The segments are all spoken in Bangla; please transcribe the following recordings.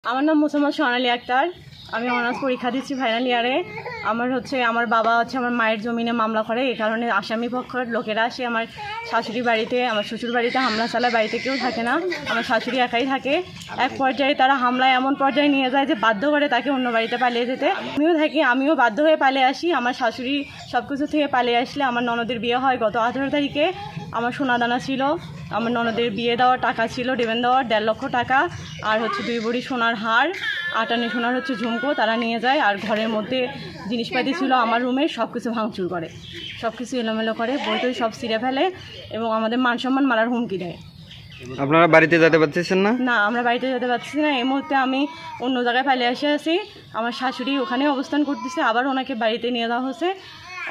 আমার নাম মোসাম্মদ সোনালী আক্তার। আমি অনার্স পরীক্ষা দিচ্ছি ফাইনাল ইয়ারে। আমার বাবা আমার মায়ের জমিনে মামলা করে, এই কারণে আসামি পক্ষের লোকেরা আসে আমার শাশুড়ি বাড়িতে, আমার শ্বশুর বাড়িতে হামলা চালায়। বাড়িতে কেউ থাকে না, আমার শাশুড়ি একাই থাকে। এক পর্যায়ে তারা হামলায় এমন পর্যায়ে নিয়ে যায় যে বাধ্য করে তাকে অন্য বাড়িতে পালিয়ে যেতে। আমিও বাধ্য হয়ে পালিয়ে আসি। আমার শাশুড়ি সব কিছু থেকে পালিয়ে আসলে আমার ননদের বিয়ে হয় গত 18 তারিখে। আমার সোনাদানা ছিল, আমার ননদের বিয়ে দেওয়ার টাকা ছিল, ডিভেন দেওয়ার 1.5 লক্ষ টাকা, আর 2 ভরি সোনার হার, 8 আনা সোনার ঝুমকো তারা নিয়ে যায়। আর ঘরের মধ্যে জিনিসপাতি ছিল আমার রুমে, সব কিছু ভাঙচুর করে, সব কিছু এলোমেলো করে, বইটই সব ছিঁড়ে ফেলে এবং আমাদের মান সম্মান মারার হুমকি দেয়। আপনারা বাড়িতে যেতে পারতেছেন না? না, আমরা বাড়িতে যেতে পারছি না। এই মুহূর্তে আমি অন্য জায়গায় পালিয়ে আছি। আমার শাশুড়ি ওখানে অবস্থান করতেছে, আবার ওনাকে বাড়িতে নিয়ে যাওয়া হচ্ছে।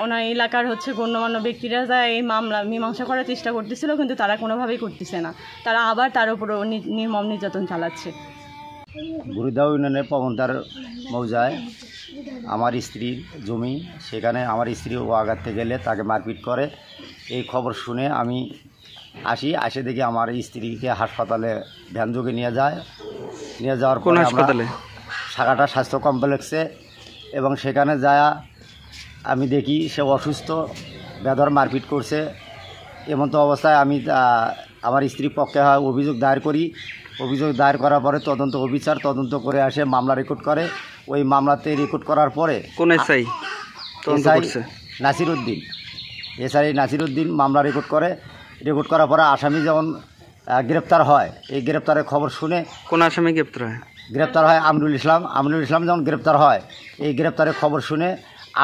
ওনার এলাকার গণ্যমান্য ব্যক্তিরা যায় এই মামলা মীমাংসা করার চেষ্টা করতেছিল, কিন্তু তারা কোনোভাবেই করতেছে না। তারা আবার তার উপর নির্মম নির্যাতন চালাচ্ছে। গুরুদাও ইউনিয়নের পবনতার মৌজায় আমার স্ত্রীর জমি, সেখানে আমার স্ত্রী ও আঘাতে গেলে তাকে মারপিট করে। এই খবর শুনে আমি আসে দেখি আমার স্ত্রীকে হাসপাতালে ভ্যানযোগে নিয়ে যাওয়ার পর হাসপাতালে? সাগাটা স্বাস্থ্য কমপ্লেক্সে। এবং সেখানে যায় আমি দেখি সে অসুস্থ, বেধড় মারপিট করছে। এমন তো অবস্থায় আমি আমার স্ত্রীর পক্ষে অভিযোগ দায়ের করি। অভিযোগ দায়ের করার পরে তদন্ত করে আসে, মামলা রেকর্ড করে। ওই মামলাতে রেকর্ড করার পরে কোন এসআই নাসিরউদ্দিন মামলা রেকর্ড করার পরে আসামি যখন গ্রেপ্তার হয়, এই গ্রেপ্তারের খবর শুনে কোন আসামি গ্রেপ্তার হয়? আমরুল ইসলাম যখন গ্রেপ্তার হয়, এই গ্রেপ্তারের খবর শুনে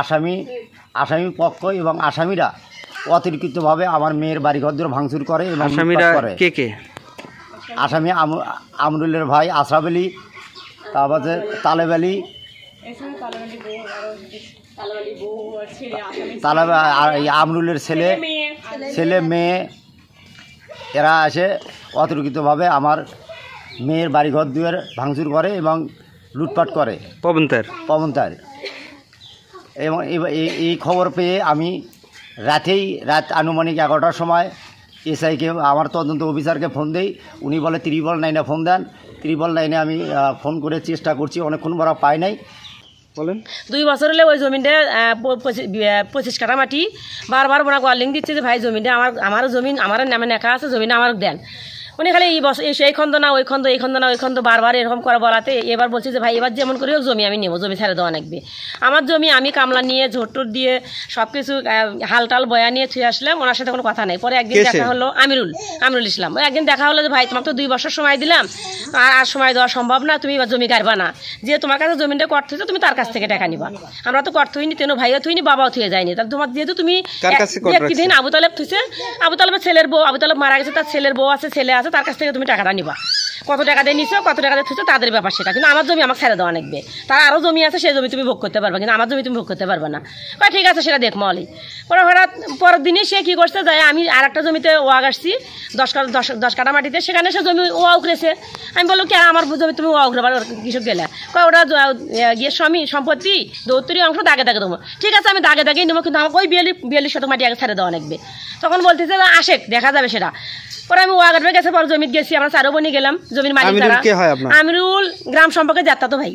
আসামি পক্ষ এবং আসামিরা অতিরিক্তভাবে আমার মেয়ের বাড়িঘর ভাঙচুর করে এবং কে? আসামি আমরুলের ভাই আশরাফ আলী, তারপরে তালেব আলী, আমরুলের ছেলে মেয়ে, এরা আসে অতিরিক্তভাবে আমার মেয়ের বাড়িঘর দুয়ার ভাঙচুর করে এবং লুটপাট করে পবনতার। এবং এই খবর পেয়ে আমি রাত আনুমানিক 11টার সময় এসআইকে, আমার তদন্ত অফিসারকে ফোন দেই। উনি বলে 999 ফোন দেন। 999 আমি ফোন করে চেষ্টা করছি, অনেকক্ষণ বড় পাই নাই। বলেন। 2 বছর হলে ওই জমিনটা 25 কাঠা মাটি বারবার ওনাকে ওয়ার্নিং দিচ্ছে যে ভাই জমিনটা আমার জমিন আমার নামে লেখা আছে, জমিনটা আমার দেন। উনি খালি এই খন্দ না ওই খন্দ, এই খন্দ না ওই খন্দ বারবার এরকম করে বলাতে এবার বলছি যে ভাই এবার যেমন করে হোক জমি আমি নেবো, জমি ছেড়ে দেওয়া লাগবে। আমার জমি আমি কামলা নিয়ে ঝোট্টোর দিয়ে সব কিছু হালটাল বয়া নিয়ে ছুঁয়ে আসলাম, ওনার সাথে কোনো কথা নেই। পরে একদিন দেখা হলো আমিরুল ইসলাম, একদিন দেখা হলো যে ভাই তোমাকে তো 2 বছর সময় দিলাম, আর সময় দেওয়া সম্ভব না, তুমি এবার জমি কাটবা না, যে তোমার কাছে জমিটা করতে হচ্ছে তুমি তার কাছ থেকে টাকা নিবা। আমরা তো করতে হইনি, তেন ভাইও থুইনি, বাবাও থুয়ে যায়নি। তাহলে তোমার যেহেতু তুমি ব্যক্তিদিন আবু তালেব থুইছে, আবু তালেবের ছেলের বউ, আবু তালেব মারা গেছে, তার ছেলের বউ আছে, ছেলে আছে, তার কাছ থেকে তুমি টাকাটা নিবা। কত টাকা দিয়ে নিছো, কত টাকা দিয়ে থুইছো তাদের ব্যাপার সেটা, কিন্তু আমার জমি আমাকে ছেড়ে দেওয়া লাগবে। তার আরও জমি আছে, সেই জমি তুমি ভোগ করতে পারবা, কিন্তু আমার জমি তুমি ভোগ করতে পারবে না। ঠিক আছে সেটা দেখবো অলি। পরের দিনই সে কী করছে, যায় আমি আর একটা জমিতে ওয়াগ আসছি 10 কাঠা মাটিতে, সেখানে সে জমি ওয়া উকড়েছে। আমি বললো কি আমার জমি তুমি ওয়া উকড়াবার কৃষক গেলে, ওটা গিয়ে সম্পত্তি 72 অংশ দাগে দেবো। ঠিক আছে আমি দাগেই নেবো, কিন্তু আমাকে ওই 42 শতক মাটি আগে ছেড়ে দেওয়া লাগবে। তখন বলতেছে আসে দেখা যাবে সেটা। পরে আমি ওয়াগার গেছে, পর জমিত গেছি, আমরা 4 বোনই গেলাম জমির মালিক। আমিরুল গ্রাম সম্পর্কে যাত্রাতো ভাই,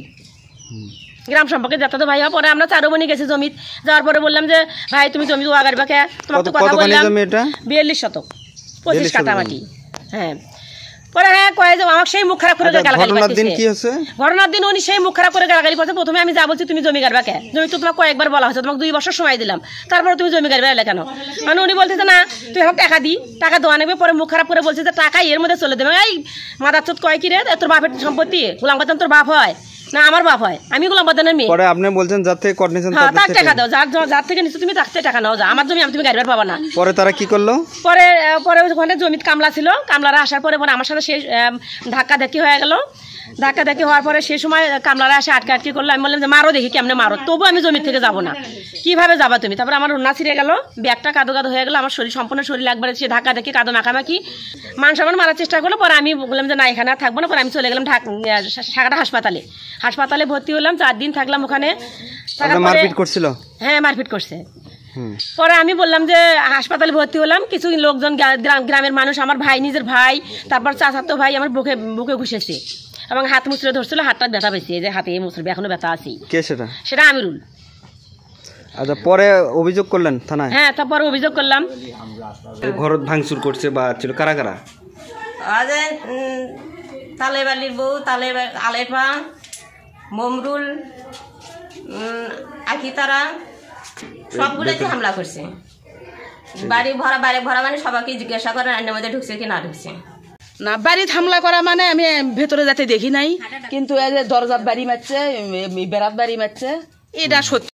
হয়। পরে আমরা 4 বোনই গেছি জমিত। যাওয়ার পরে বললাম যে ভাই তুমি জমি ওয়াগার বাকে, তোমার তো কথা বললাম 42 শতক 25 কাঠা মাটি। হ্যাঁ, পরে কয়ে যে আমাকে সেই মুখ খারাপ করে গালাগালি করতেছে। ঘটনার দিন উনি সেই মুখ খারাপ করে গালাগালি করছে। প্রথমে আমি যা বলছি তুমি জমি গাড়বা কে, জমি তো তোমাকে কয়েকবার বলা হয়েছে, তোমাকে 2 বছর সময় দিলাম, তারপরে তুমি জমি গাড়বা এলে কেন? মানে উনি বলতেছে না তুই এখন টাকা দেওয়া নেবে। পরে মুখ খারাপ করে বলছে যে টাকা এর মধ্যে চলে দেবে। এই মাদারচোদ কয় কি রে, তোর বাপের সম্পত্তি, গোলাম বাদান তোর বাপ হয় না আমার বাপ হয়, আমি গোলাম বাদানের মেয়ে। পরে আপনি বলছেন যার থেকে কর্ডিনেশন তার টাকা দাও, যার থেকে নিছো তুমি তার থেকে টাকা নাও, যা আমার জমি তুমি গাড়বার পাবা না। পরে তারা কি করলো? পরে ওখানে জমিতে কামলা ছিল, কামলারা আসার পরে আমার সাথে সেই ধাক্কাধাক্কি হয়ে গেল। ধাক্কাধাক্কি হওয়ার পরে সেই সময় কামলারা এসে আটকাটকি করলো। আমি বললাম যে মারো দেখি কেমনে মারো, তবু আমি জমি থেকে যাবো না, কিভাবে যাবা তুমি? তারপরে আমার উন্না ছিঁড়ে গেল, ব্যাগটা কাদো হয়ে গেল, আমার সম্পূর্ণ শরীর একবারে সে ধাক্কাধাক্কি কাদো মাখামাখি মান সম্মান মারার চেষ্টা করলো। পরে আমি বললাম যে না এখানে আর থাকবো না। পরে আমি চলে গেলাম সাগাটা হাসপাতালে ভর্তি হলাম, 4 দিন থাকলাম ওখানে। মারপিট করছিল? হ্যাঁ মারপিট করছে। পরে আমি বললাম যে হাসপাতালে ভর্তি হলাম। কিছু লোকজন গ্রামের মানুষ, আমার ভাই, নিজের ভাই, তারপর চাচাতো ভাই আমার বুকে ঘুষেছে। এবং হাত মুচড়ে ধরছিল, হাতটা ব্যথা পেয়েছি, এই যে হাতে মুচড়বে এখনো ব্যথা আছে। কে সেটা? সেটা আমিরুল। আচ্ছা, পরে অভিযোগ করলেন থানায়? হ্যাঁ, তারপর অভিযোগ করলাম। ঘর ভাঙচুর করছে বা ছিল কারা কারা? আজ তালেবালির বউ, আলেপা, মমরুল, আকিতারা সবগুলো হামলা করছে। বাড়ি ভরা মানে সবাইকে জিজ্ঞাসা করে রান্নার মধ্যে ঢুকছে কি না ঢুকছে না। বাড়িতে হামলা করা মানে আমি ভেতরে যাতে দেখি নাই, কিন্তু এই যে দরজার বাড়ি মারছে, বেড়াত বাড়ি মারছে, এটা সত্যি।